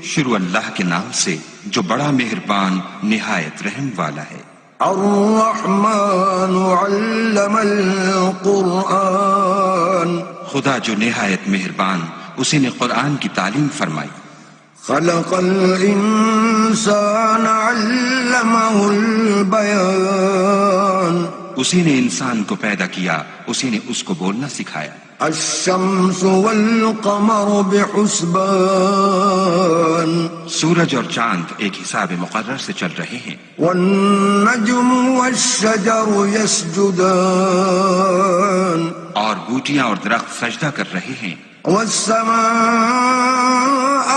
شروع اللہ کے نام سے جو بڑا مہربان نہایت رحم والا ہے۔ الرحمن علم القرآن خدا جو نہایت مہربان اسی نے قرآن کی تعلیم فرمائی۔ خلق الانسان علمہ البیان اسی نے انسان کو پیدا کیا، اسی نے اس کو بولنا سکھایا۔ الشمس والقمر بحسبان سورج اور چاند ایک حساب مقرر سے چل رہے ہیں۔ والنجم والشجر يسجدان اور بوٹیاں اور درخت سجدہ کر رہے ہیں۔ والسماء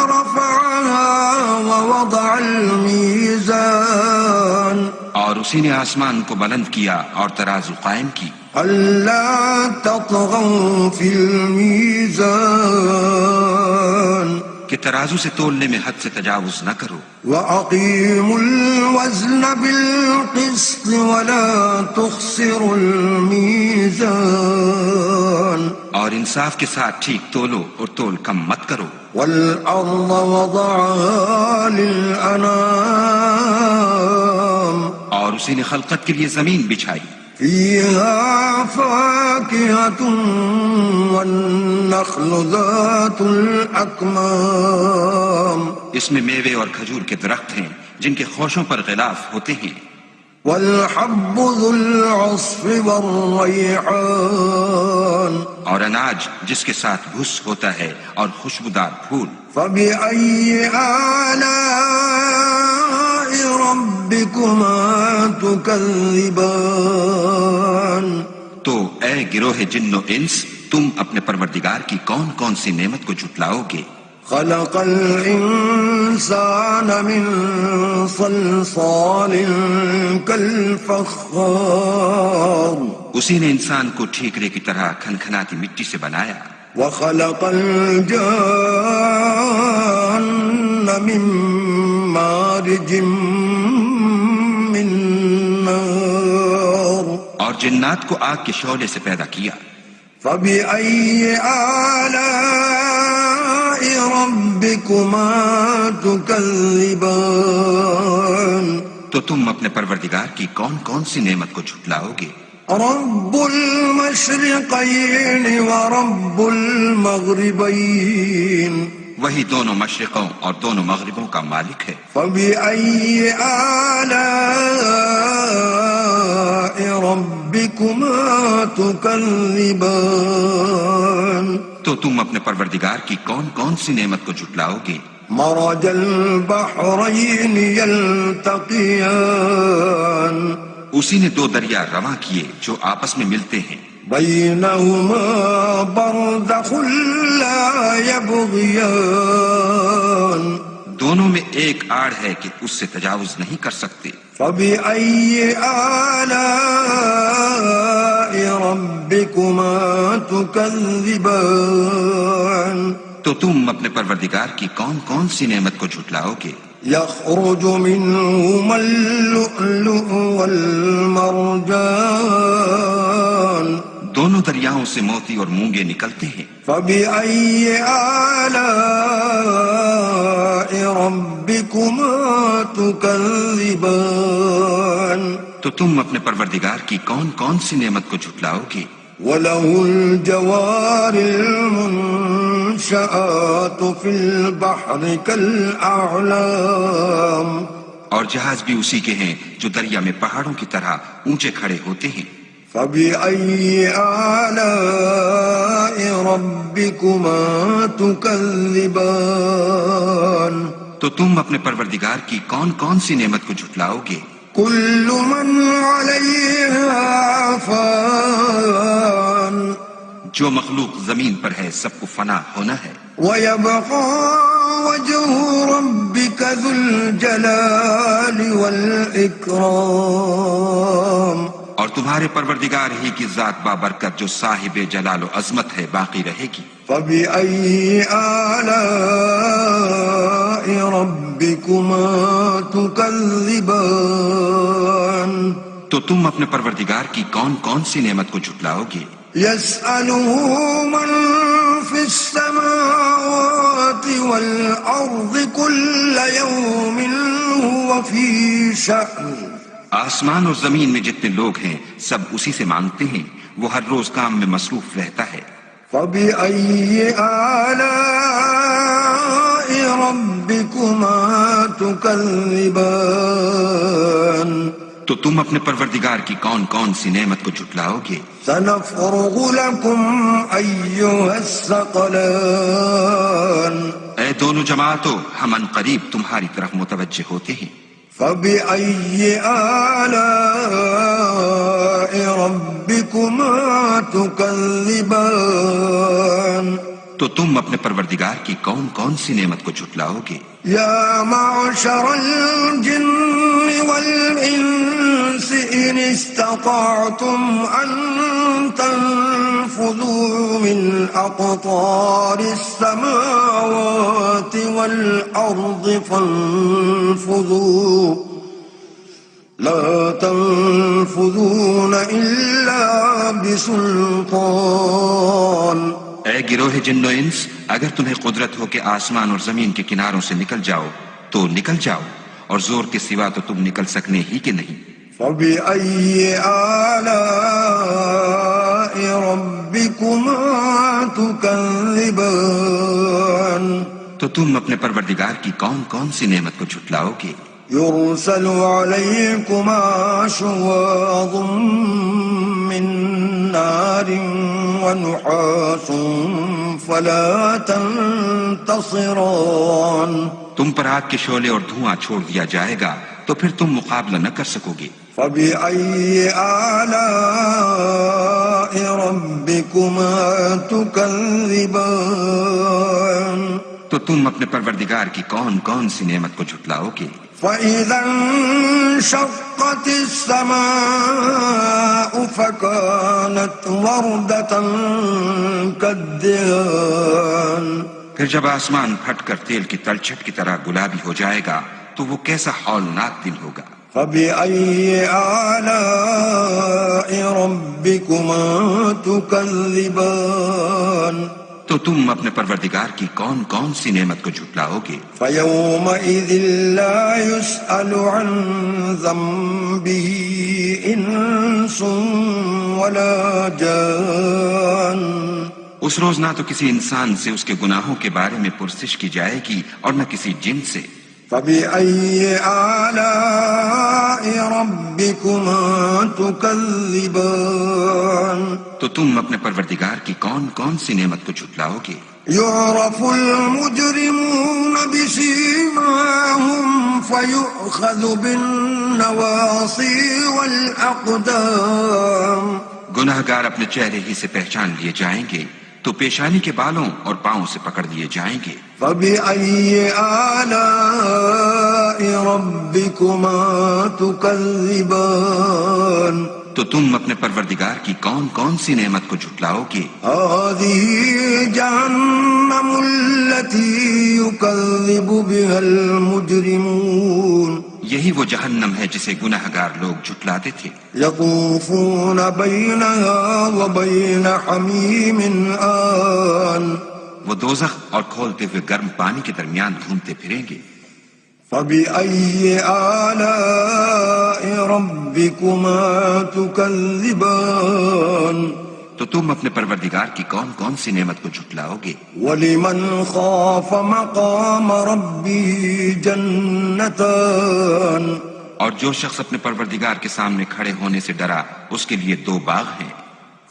رفعها ووضع الميزان اور اسی نے آسمان کو بلند کیا اور ترازو قائم کی۔ ألا تطغوا في الميزان کہ ترازو سے تولنے میں حد سے تجاوز نہ کرو۔ وأقيموا الوزن بالقسط ولا تخسروا الميزان اور انصاف کے ساتھ ٹھیک تولو اور تول کم مت کرو۔ والأرض وضعها للأنام اور اسی نے خلقت کے لیے زمین بچھائی، فيها فاكهة والنخل ذات الأكمام اس میں میوے اور کھجور کے درخت ہیں جن کے خوشوں پر غلاف ہوتے ہیں، والحب ذو العصف والريحان اور اناج جس کے ساتھ بھس ہوتا ہے اور خوشبودار پھول۔ فبأي آلاء ربكما تكذبان تو اے گروہ جن و انس، تم اپنے پروردگار کی کون کون سی نعمت کو جھٹلاؤ گے؟ خلق الإنسان من صلصال كالفخار اسی نے انسان کو ٹھیکرے کی طرح کھنکھناتی مٹی سے بنایا۔ وخلق الجان من مارج من نار اور جنات کو آگ کے شعلے سے پیدا کیا۔ فبأي آلاء ربكما تكذبان تو تم اپنے پروردگار کی کون کون سی نعمت کو جھٹلاؤ گے؟ رب المشرقين ورب المغربين وہی دونوں مشرقوں اور دونوں مغربوں کا مالک ہے۔ فبأي آلاء ربكما تكذبان تو تم اپنے پروردگار کی کون کون سی نعمت کو جھٹلاؤ گے؟ مرج البحرين يلتقيان اسی نے دو دریا رواں کیے جو آپس میں ملتے ہیں، بينهما برزخ لا يبغيان دونوں میں ایک آڑ ہے کہ اس سے تجاوز نہیں کر سکتے۔ فبأي آلاء ربكما تكذبان تو تم اپنے پروردگار کی کون کون سی نعمت کو جھٹلاؤ گے؟ يخرج منهما اللؤلؤ والمرجان دونوں دریاؤں سے موتی اور مونگے نکلتے ہیں۔ فبأي آلاء ربكما تكذبان تو تم اپنے پروردگار کی کون کون سی نعمت کو جھٹلاؤ گے؟ وله الجوار المنشآت في البحر كالأعلام اور جہاز بھی اسی کے ہیں جو دریا میں پہاڑوں کی طرح اونچے کھڑے ہوتے ہیں۔ فبأي آلاء ربكما تكذبان تو تم اپنے پروردگار کی کون کون سی نعمت کو جھٹلاؤ گے؟ كل من عليها فان جو مخلوق زمین پر ہے سب کو فنا ہونا ہے، ويبقى وجه ربك ذو الجلال والإكرام اور تمہارے پروردگار ہی کی ذات بابرکت جو صاحب جلال و عظمت ہے باقی رہے گی۔ فبأي آلاء ربكما تكذبان تو تم اپنے پروردگار کی کون کون سی نعمت کو جھٹلاؤ گے؟ يسأله من في السماوات والأرض كل يوم هو في شأن آسمان اور زمین میں جتنے لوگ ہیں سب اسی سے مانگتے ہیں، وہ ہر روز کام میں مصروف رہتا ہے۔ فبأي آلاء ربكما تكذبان تو تم اپنے پروردگار کی کون کون سی نعمت کو جھٹلاؤ گے؟ سنفرغ لكم أيها الثقلان اے دونوں جماعتوں، ہم ان قریب تمہاری طرف متوجہ ہوتے ہیں۔ فبأي آلاء ربكما تكذبان تو تم اپنے پروردگار کی کون کون سی نعمت کو جھٹلاؤ گے؟ يا معشر الجن والإنس إن استطعتم أن تنفذوا من أقطار السماوات والأرض فانفذوا لا تنفذون إلا بسلطان۔ اے گروہ جن و انس، اگر تمہیں قدرت ہو کہ آسمان اور زمین کے کناروں سے نکل جاؤ تو نکل جاؤ، اور زور کے سوا تو تم نکل سکنے ہی کہ نہیں۔ فبأي آلاء ربكما تكذبان تو تم اپنے پروردگار کی کون کون سی نعمت کو جھٹلاؤ گے؟ يرسل عليكما شواظ من نار ونحاس فلا تنتصران۔ تم پر آگ کے شعلے اور دھواں چھوڑ دیا جائے گا تو پھر تم مقابلہ نہ کر سکو گے۔ فبأي آلاء ربكما تكذبان تو تم اپنے پروردگار کی کون کون سی نعمت کو جھٹلاؤ گے؟ فإذا انشقت السماء فكانت وردة كالدهان۔ پھر جب آسمان پھٹ کر تیل کی تلچھٹ کی طرح گلابی ہو جائے گا تو وہ کیسا ہولناک دن ہوگا۔ فبأي آلاء ربكما تكذبان تو تم اپنے پروردگار کی کون کون سی نعمت کو جھٹلاؤ گے؟ فيومئذ لا يسأل عن ذنبه إنس ولا جان۔ اس روز نہ تو کسی انسان سے اس کے گناہوں کے بارے میں پرسش کی جائے گی اور نہ کسی جن سے۔ فبأي آلاء ربكما تكذبان تو تم اپنے پروردگار کی کون کون سی نعمت کو جھٹلاؤ گے؟ يعرف المجرمون بسيماهم فيؤخذ بالنواصي والأقدام۔ گناہگار اپنے چہرے ہی سے پہچان لیے جائیں گے تو پیشانی کے بالوں اور پاؤں سے پکڑ لیے جائیں گے۔ فبأي آلاء ربكما تكذبان تو تم اپنے پروردگار کی کون کون سی نعمت کو جھٹلاؤ گے؟ هذه جهنم التي يكذب بها المجرمون۔ یہی وہ جہنم ہے جسے گناہگار لوگ جھٹلاتے تھے۔ يطوفون بينها وبين حميم آن وہ دوزخ اور کھولتے ہوئے گرم پانی کے درمیان گھومتے پھریں گے۔ فبأي آلاء ربكما تكذبان تو تم اپنے پروردگار کی کون کون سی نعمت کو جھٹلاؤ گے؟ ولمن خاف مقام ربه جنتان اور جو شخص اپنے پروردگار کے سامنے کھڑے ہونے سے ڈرا اس کے لیے 2 باغ ہیں۔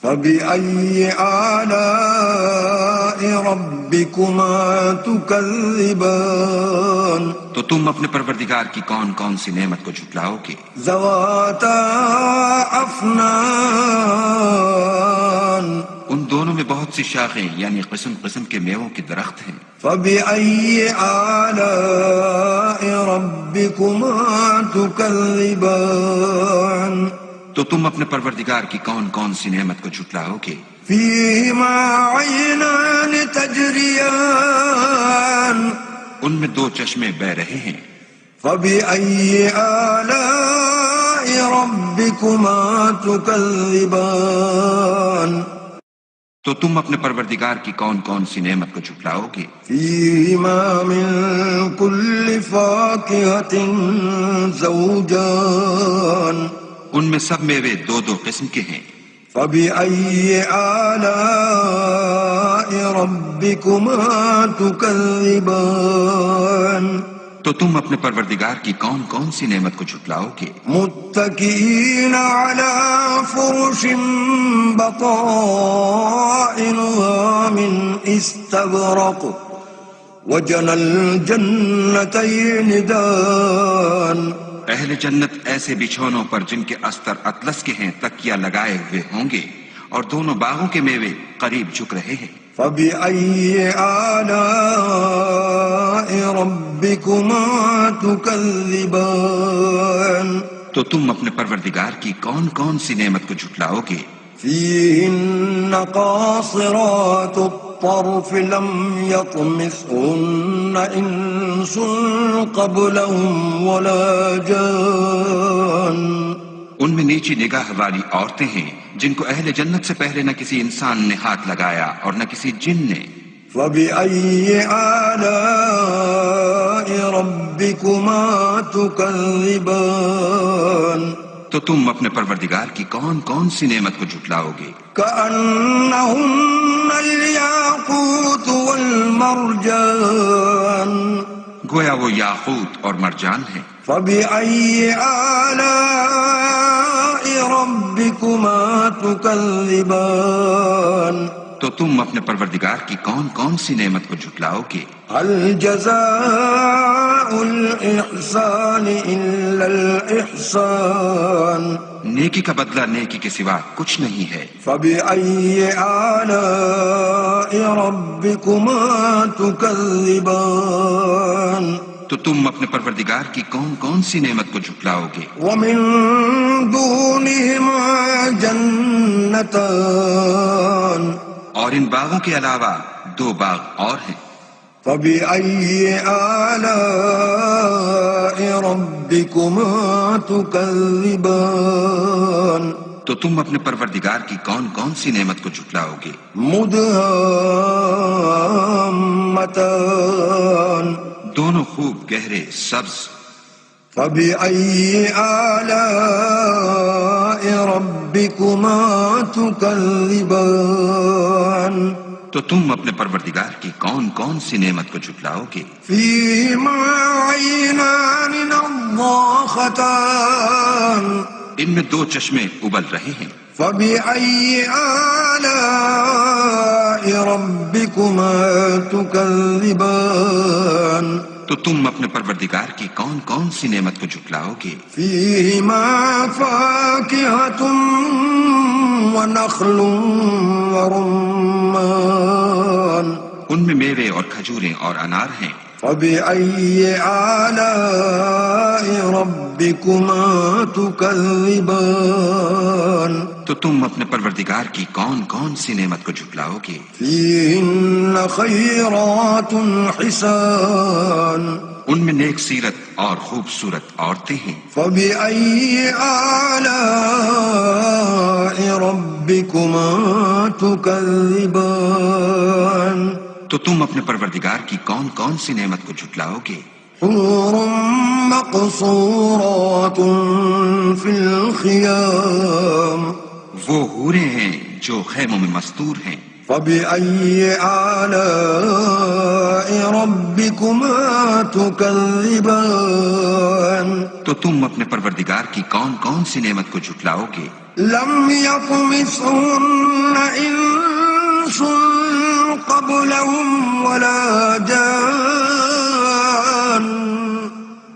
فبأي آلاء ربكما تكذبان تو تم اپنے پروردگار کی کون کون سی نعمت کو جھٹلاؤ گے؟ ذواتا افنان ان دونوں میں بہت سی شاخیں یعنی قسم قسم کے میووں کے درخت ہیں۔ فبأي آلاء ربكما تكذبان تو تم اپنے پروردگار کی کون کون سی نعمت کو جھٹلاؤ گے؟ فيهما عينان تجريان ان میں 2 چشمے بہ رہے ہیں۔ فبأي آلاء ربكما تكذبان تو تم اپنے پروردگار کی کون کون سی نعمت کو جھٹلاؤ گے؟ فيهما من كل فاكهة زوجان ان میں سب میوے دو دو قسم کے ہیں۔ فبأي آلاء ربكما تكذبان تو تم اپنے پروردگار کی کون کون سی نعمت کو جھٹلاؤ گے؟ متكئين على فرش بطائنها من استبرق وجنى الجنتين دان اہل جنت ایسے بچھونوں پر جن کے استر اطلس کے ہیں تکیہ لگائے ہوئے ہوں گے، اور دونوں باغوں کے میوے قریب جھک رہے ہیں۔ فبأي آلاء ربكما تكذبان تو تم اپنے پروردگار کی کون کون سی نعمت کو جھٹلاؤ گے؟ فيهن قاصرات الطرف لم يطمثهن إنس قبلهم ولا جان ان میں نیچی نگاہ والی عورتیں ہیں جن کو اہل جنت سے پہلے نہ کسی انسان نے ہاتھ لگایا اور نہ کسی جن نے۔ فبأي آلاء ربكما تكذبان تو تم اپنے پروردگار کی کون کون سی نعمت کو جھٹلاؤ گے؟ كأنهن الياقوت والمرجان گویا وہ یاقوت اور مرجان ہیں۔ فبأي آلاء ربكما تكذبان تو تم اپنے پروردگار کی کون کون سی نعمت کو جھٹلاؤ گے؟ هل جزاء الإحسان إلا الإحسان نیکی کا بدلہ نیکی کے سوا کچھ نہیں ہے۔ فبأي آلاء ربكما تكذبان تو تم اپنے پروردگار کی کون کون سی نعمت کو جھٹلاؤ گے؟ ومن دونهما جنتان اور ان باغوں کے علاوہ دو باغ اور ہیں۔ فبأي آلاء ربكما تكذبان تو تم اپنے پروردگار کی کون کون سی نعمت کو جھٹلاؤ گے؟ مدهامتان دونوں خوب گہرے سبز۔ فبأي آلاء ربكما تكذبان تو تم اپنے پروردگار کی کون کون سی نعمت کو جھٹلاؤ گے؟ فيهما عينان نضاختان ان میں دو چشمے ابل رہے ہیں۔ فبأي آلاء ربكما تكذبان تو تم اپنے پروردگار کی کون کون سی نعمت کو جھٹلاؤ گے؟ فيهما فاكهة ونخل ورمان ان میں میوے اور کھجوریں اور انار ہیں۔ فبأي آلاء ربكما تكذبان تو تم اپنے پروردگار کی کون کون سی نعمت کو جھٹلاؤ گے؟ فيهن خيرات حسان ان میں نیک سیرت اور خوبصورت عورتیں ہیں۔ فبأي آلاء ربكما تكذبان تو تم اپنے پروردگار کی کون کون سی نعمت کو جھٹلاؤ گے؟ حور مقصورات في الخيام وہ حوریں ہیں جو خیموں میں مستور ہیں۔ فبأي آلاء ربكما تكذبان تو تم اپنے پروردگار کی کون کون سی نعمت کو جھٹلاؤ گے؟ لم يطمثهن إنس قبلهم ولا جان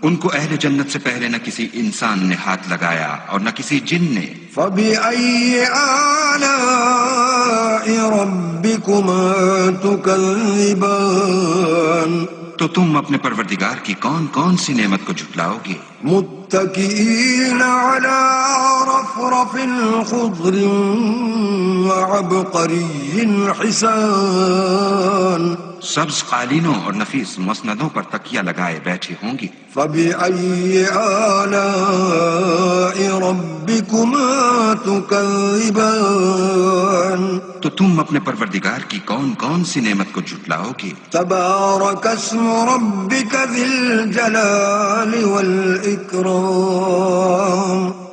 ان کو اہل جنت سے پہلے نہ کسی انسان نے ہاتھ لگایا اور نہ کسی جن نے۔ فبأي آلاء ربكما تكذبان تو تم اپنے پروردگار کی کون کون سی نعمت کو جھٹلاؤ گے؟ متكئين على رفرف خضر وعبقري حسان سبز قالینوں اور نفیس مسندوں پر تکیہ لگائے بیٹھے ہوں گے۔ فبأي آلاء ربكما تكذبان تو تم اپنے پروردگار کی کون کون سی نعمت کو جھٹلاؤ گے؟ تبارك اسم ربك ذي الجلال والإكرام